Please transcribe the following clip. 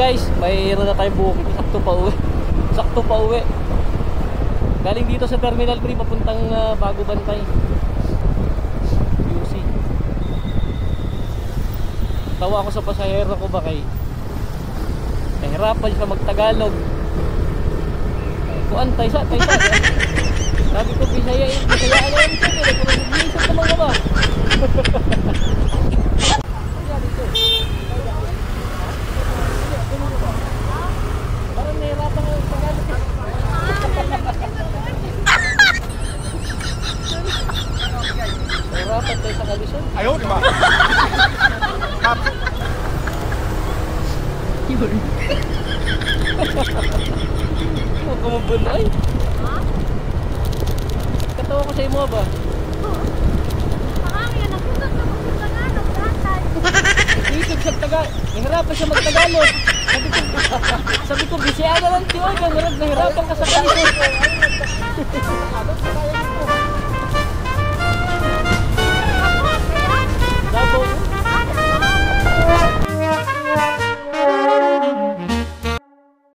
guys, mayroon na tayong booking. Sakto pa uwi. Galing dito sa Terminal 3 papuntang Bago Bantay, UC. Tawa ako sa pasahero ko ba kay nahirapan siya magtagalog. Kuan tay sa. Sabi ko Bisaya yan siya, pero kung nag-iisip naman ka ba? Parang nahirapan ako magtagalog. Nahirapan tayo sa kalisod. Ayaw, di ba? Yun. Huwag ka mabunay. Katawa ko sa imo ba? Makakaya nagsugat na magtagalog datay. Isip sa Tagalog. Nahirapan siya magtagalog. Sabi ko, Bisaya na lang tiyo. Nahirapan ka sa kalisod.